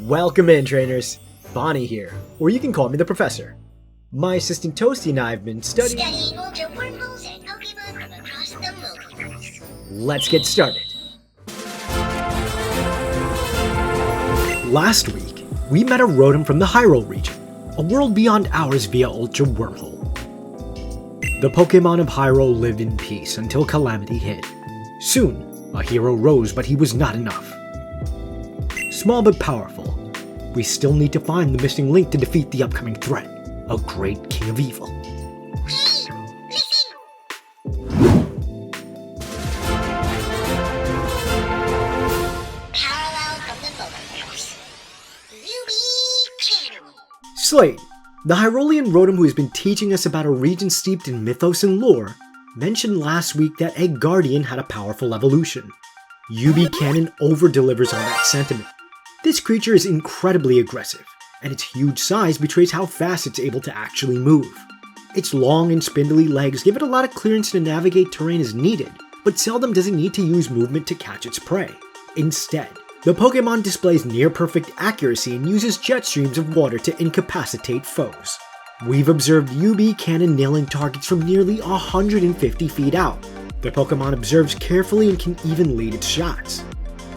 Welcome in, trainers. Bonny here, or you can call me the Professor. My assistant Toasty and I have been studying ultra wormholes and Pokemon from across the multiverse. Let's get started. Last week, we met a Rotom from the Hyrule region, a world beyond ours via Ultra Wormhole. The Pokemon of Hyrule lived in peace until Calamity hit. Soon, a hero rose, but he was not enough. Small but powerful, we still need to find the missing link to defeat the upcoming threat, a great king of evil. Hey, listen! Parallel from the multiverse. Slade, the Hyrulean Rotom who has been teaching us about a region steeped in mythos and lore, mentioned last week that a Guardian had a powerful evolution. UB Cannon over-delivers on that sentiment. This creature is incredibly aggressive, and its huge size betrays how fast it's able to actually move. Its long and spindly legs give it a lot of clearance to navigate terrain as needed, but seldom does it need to use movement to catch its prey. Instead, the Pokemon displays near-perfect accuracy and uses jet streams of water to incapacitate foes. We've observed UB Cannon nailing targets from nearly 150 feet out. The Pokemon observes carefully and can even lead its shots.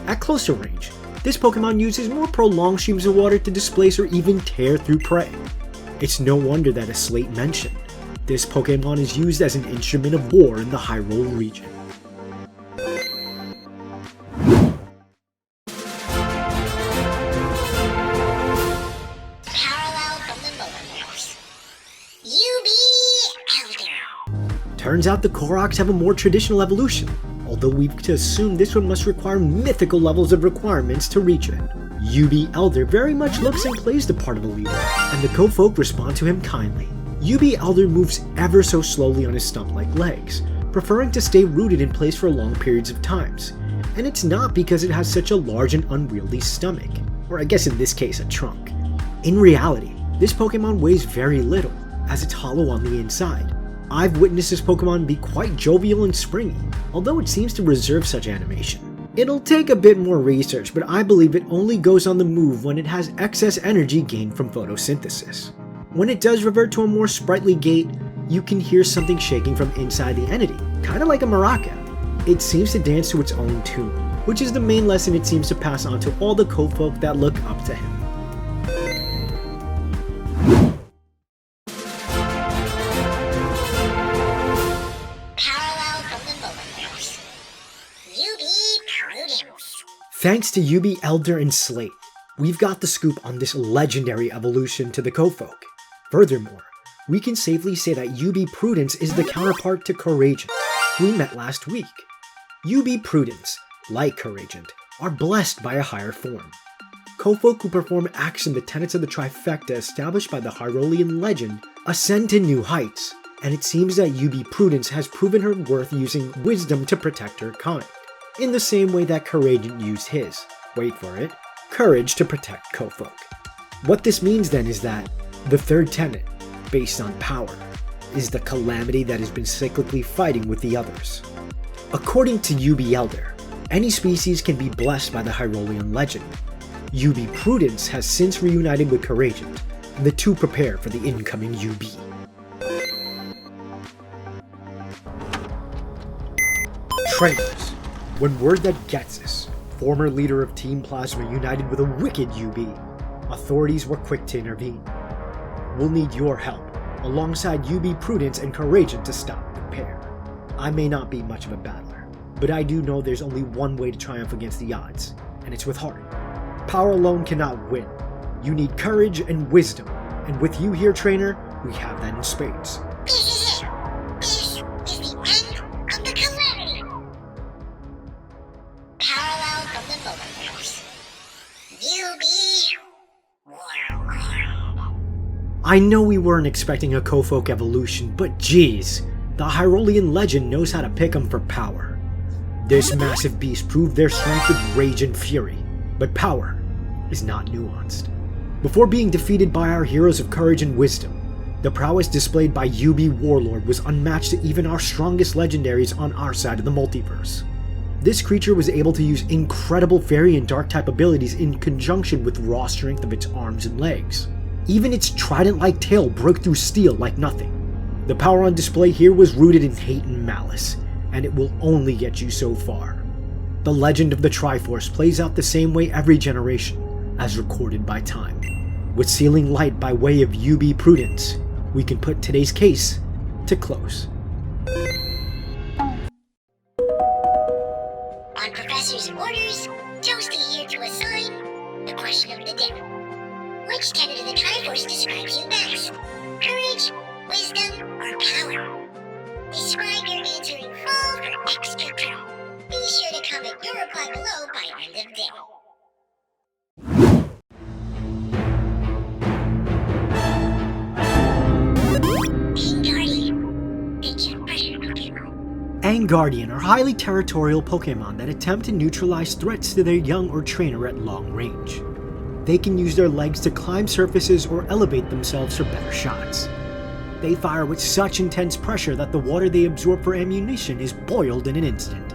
At closer range, this Pokemon uses more prolonged streams of water to displace or even tear through prey. It's no wonder that, as Slate mentioned, this Pokemon is used as an instrument of war in the Hyrule region. Parallel from the multiverse. UB Elder. Turns out the Koroks have a more traditional evolution, although we've to assume this one must require mythical levels of requirements to reach it. UB Elder very much looks and plays the part of a leader, and the Kofolk respond to him kindly. UB Elder moves ever so slowly on his stump-like legs, preferring to stay rooted in place for long periods of times. And it's not because it has such a large and unwieldy stomach, or I guess in this case a trunk. In reality, this Pokemon weighs very little, as it's hollow on the inside. I've witnessed this Pokemon be quite jovial and springy, although it seems to reserve such animation. It'll take a bit more research, but I believe it only goes on the move when it has excess energy gained from photosynthesis. When it does revert to a more sprightly gait, you can hear something shaking from inside the entity, kinda like a maraca. It seems to dance to its own tune, which is the main lesson it seems to pass on to all the Kofolk that look up to him. Thanks to UB Elder and Slate, we've got the scoop on this legendary evolution to the Kofolk. Furthermore, we can safely say that UB Prudence is the counterpart to Couragent, who we met last week. UB Prudence, like Couragent, are blessed by a higher form. Kofolk who perform acts in the tenets of the trifecta established by the Hyrulean legend ascend to new heights, and it seems that UB Prudence has proven her worth using wisdom to protect her kind, in the same way that Couragent used his, wait for it, courage to protect Kofolk. What this means then is that the third tenet, based on power, is the calamity that has been cyclically fighting with the others. According to UB Elder, any species can be blessed by the Hyrulean legend. UB Prudence has since reunited with Couragent, and the two prepare for the incoming UB. Trainers. When word that gets us, former leader of Team Plasma united with a wicked UB, authorities were quick to intervene. We'll need your help, alongside UB Prudence and Couragent to stop the pair. I may not be much of a battler, but I do know there's only one way to triumph against the odds, and it's with heart. Power alone cannot win. You need courage and wisdom, and with you here, trainer, we have that in spades. This is it! This is the end of the calamity! Parallel from the multiverse. Warlord. I know we weren't expecting a Kofolk evolution, but geez, the Hyrulean legend knows how to pick 'em for power. This massive beast proved their strength with rage and fury, but power is not nuanced. Before being defeated by our heroes of courage and wisdom, the prowess displayed by UB Warlord was unmatched to even our strongest legendaries on our side of the multiverse. This creature was able to use incredible fairy and dark type abilities in conjunction with raw strength of its arms and legs. Even its trident-like tail broke through steel like nothing. The power on display here was rooted in hate and malice, and it will only get you so far. The legend of the Triforce plays out the same way every generation, as recorded by time. With sealing light by way of UB Prudence, we can put today's case to close. On Professor's orders, Toasty here to assign the question of the day. Which tenet of the Triforce describes you best? Courage, wisdom, or power? Describe your answer in full for extra credit. Be sure to comment your reply below by end of day. Guardian are highly territorial Pokemon that attempt to neutralize threats to their young or trainer at long range. They can use their legs to climb surfaces or elevate themselves for better shots. They fire with such intense pressure that the water they absorb for ammunition is boiled in an instant.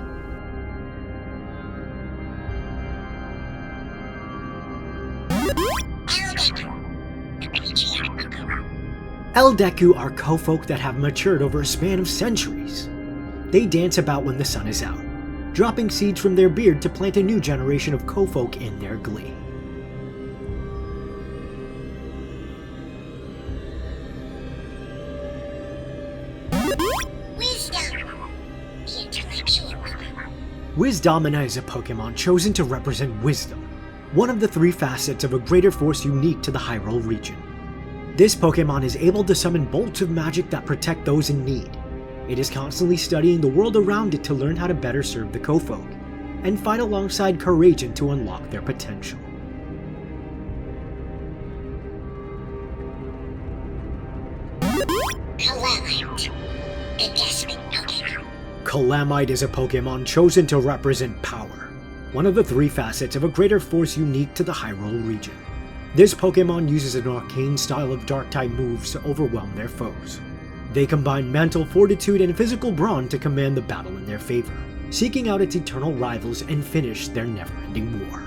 Eldeku are Kofolk that have matured over a span of centuries. They dance about when the sun is out, dropping seeds from their beard to plant a new generation of Kofolk in their glee. Wisdomina is a Pokemon chosen to represent wisdom, one of the three facets of a greater force unique to the Hyrule region. This Pokemon is able to summon bolts of magic that protect those in need. It is constantly studying the world around it to learn how to better serve the Kofolk, and fight alongside Courageon to unlock their potential. Calamite, the Desperate Pokemon. Calamite is a Pokemon chosen to represent power, one of the three facets of a greater force unique to the Hyrule region. This Pokemon uses an arcane style of Dark-type moves to overwhelm their foes. They combine mental fortitude and physical brawn to command the battle in their favor, seeking out its eternal rivals and finish their never-ending war.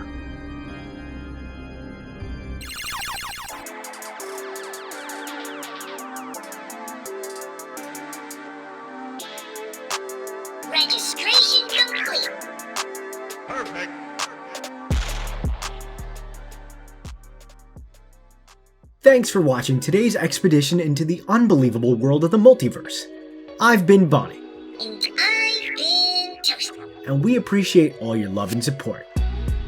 Registration complete. Perfect. Thanks for watching today's expedition into the unbelievable world of the multiverse. I've been Bonny. And I've been Toasty. And we appreciate all your love and support.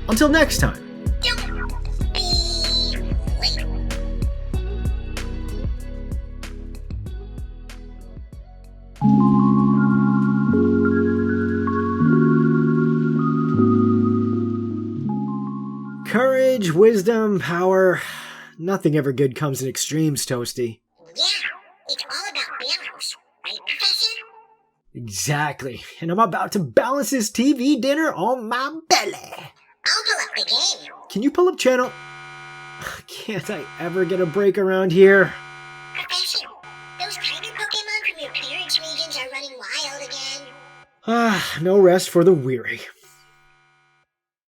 Until next time. Don't be late. Courage, wisdom, power. Nothing ever good comes in extremes, Toasty. Yeah, it's all about balance, right, Professor? Exactly. And I'm about to balance this TV dinner on my belly. I'll pull up the game. Can you pull up channel? Can't I ever get a break around here? Professor, those tiger Pokemon from your parents' regions are running wild again. No rest for the weary.